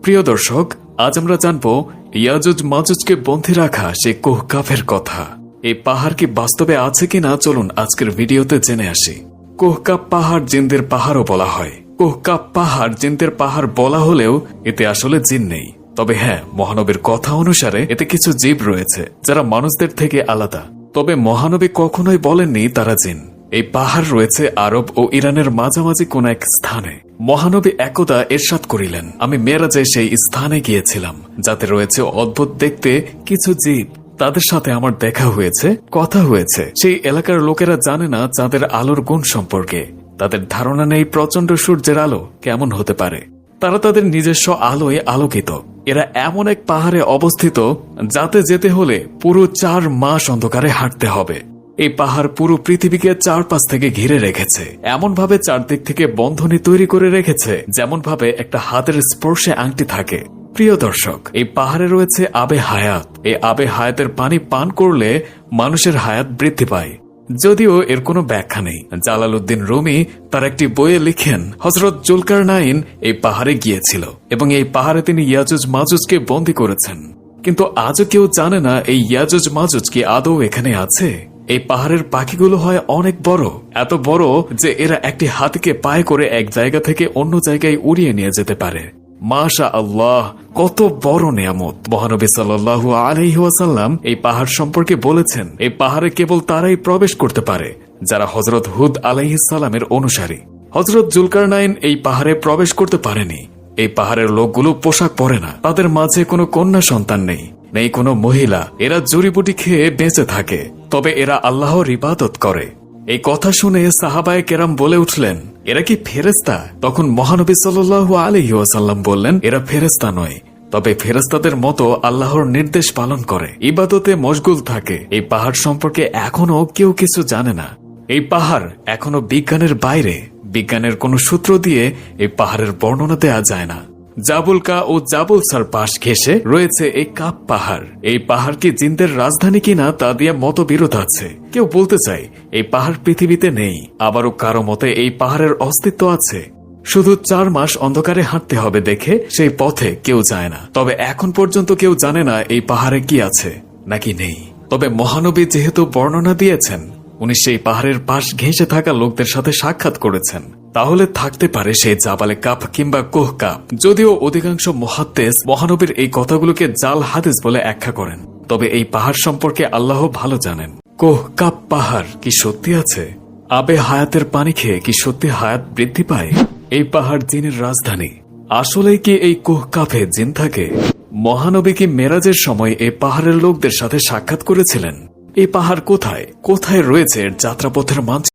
প্রিয় দর্শক, আজ আমরা জানবো ইয়াজুজ মাজুজকে বন্দী রাখা সেই কোহকাফের কথা। এই পাহাড় কি বাস্তবে আছে কিনা চলুন আজকের ভিডিওতে জেনে আসি। কোহকাফ পাহাড় জিনদের পাহাড়ও বলা হয়। কোহকাফ পাহাড় জিনদের পাহাড় বলা হলেও এতে আসলে জিন নেই। তবে হ্যাঁ, মহানবীর কথা অনুসারে এতে কিছু জীব রয়েছে যারা মানুষদের থেকে আলাদা। তবে মহানবী কখনোই বলেননি তারা জিন। এই পাহাড় রয়েছে আরব ও ইরানের মাঝামাঝি কোন এক স্থানে। মহানবী একদা ইরশাদ করিলেন, আমি মেরাজে সেই স্থানে গিয়েছিলাম, যাতে রয়েছে অদ্ভুত দেখতে কিছু জীব। তাদের সাথে আমার দেখা হয়েছে, কথা হয়েছে। সেই এলাকার লোকেরা জানে না চাঁদের আলোর গুণ সম্পর্কে। তাদের ধারণা নেই প্রচন্ড সূর্যের আলো কেমন হতে পারে। তারা তাদের নিজস্ব আলোয় আলোকিত। এরা এমন এক পাহাড়ে অবস্থিত যাতে যেতে হলে পুরো 4 মাস অন্ধকারে হাঁটতে হবে। এই পাহাড় পুরো পৃথিবীকে চারপাশ থেকে ঘিরে রেখেছে, এমন ভাবে চারদিক থেকে বন্ধনী তৈরি করে রেখেছে যেমন ভাবে একটা হাতের স্পর্শে আংটি থাকে। প্রিয় দর্শক, এই পাহাড়ে রয়েছে আবে হায়াত। এই আবে হায়াতের পানি পান করলে মানুষের হায়াত বৃদ্ধি পায়। যদিও এর কোনো ব্যাখ্যা নেই। জালালউদ্দিন রুমি তার একটি বইয়ে লিখেন, হযরত জুলকারনাইন এই পাহাড়ে গিয়েছিল এবং এই পাহাড়ে তিনি ইয়াজুজ মাজুজকে বন্দী করেছেন। কিন্তু আজও কেউ জানে না এই ইয়াজুজ মাজুজ কি আদৌ এখানে আছে। এই পাহাড়ের পাখিগুলো হয় অনেক বড়, এত বড় যে এরা একটি হাতিকে পায়ে করে এক জায়গা থেকে অন্য জায়গায় উড়িয়ে নিয়ে যেতে পারে। মাশা আল্লাহ, কত বড় নিয়ামত। মহানবী সাল্লাল্লাহু আলাইহি ওয়াসাল্লাম এই পাহাড় সম্পর্কে বলেছেন, এই পাহাড়ে কেবল তারাই প্রবেশ করতে পারে যারা হযরত হুদ আলাইহিস সালামের অনুসারী। হযরত জুলকারনাইন এই পাহাড়ে প্রবেশ করতে পারেনি। এই পাহাড়ের লোকগুলো পোশাক পরে না, তাদের মাঝে কোনো কন্যা সন্তান নেই, নেই কোনো মহিলা। এরা জড়িবুটি খেয়ে বেঁচে থাকে, তবে এরা আল্লাহর ইবাদত করে। এই কথা শুনে সাহাবায়ে কেরাম বলে উঠলেন, এরা কি ফেরেশতা? তখন মহানবী সাল্লাল্লাহু আলাইহি ওয়াসাল্লাম বললেন, এরা ফেরেশতা নয়, তবে ফেরেশতাদের মতো আল্লাহর নির্দেশ পালন করে, ইবাদতে মশগুল থাকে। এই পাহাড় সম্পর্কে এখনো কেউ কিছু জানে না। এই পাহাড় এখনো বিজ্ঞানের বাইরে। বিজ্ঞানের কোনো সূত্র দিয়ে এই পাহাড়ের বর্ণনা দেয়া যায় না। জাবুল কা ও জাবুল সার পাশ ঘেঁষে রয়েছে এই কাপ পাহাড়। এই পাহাড় কি জিনদের রাজধানী কিনা তা দিয়ে মতবিরোধ আছে। কেউ বলতে চায় এই পাহাড় পৃথিবীতে নেই, আবারও কারো মতে এই পাহাড়ের অস্তিত্ব আছে। শুধু 4 মাস অন্ধকারে হাঁটতে হবে দেখে সেই পথে কেউ যায় না। তবে এখন পর্যন্ত কেউ জানে না এই পাহাড়ে কি আছে নাকি নেই। তবে মহানবী যেহেতু বর্ণনা দিয়েছেন, উনি সেই পাহাড়ের পাশ ঘেঁষে থাকা লোকদের সাথে সাক্ষাৎ করেছেন, তাহলে থাকতে পারে সেই জাবালে কাফ কিংবা কোহকাফ। যদিও অধিকাংশ মুহাদ্দিস মহানবীর এই কথাগুলোকে জাল হাদিস বলে ব্যাখ্যা করেন, তবে এই পাহাড় সম্পর্কে আল্লাহ ভালো জানেন। কোহকাফ পাহাড় কি সত্যি আছে? আবে হায়াতের পানি খেয়ে কি সত্যি হায়াত বৃদ্ধি পায়? এই পাহাড় জিনের রাজধানী। আসলেই কি এই কোহকাফে জিন থাকে? মহানবী কি মেরাজের সময় এই পাহাড়ের লোকদের সাথে সাক্ষাৎ করেছিলেন? এই পাহাড় কোথায় কোথায় রয়েছে এর যাত্রাপথের মানচিত্র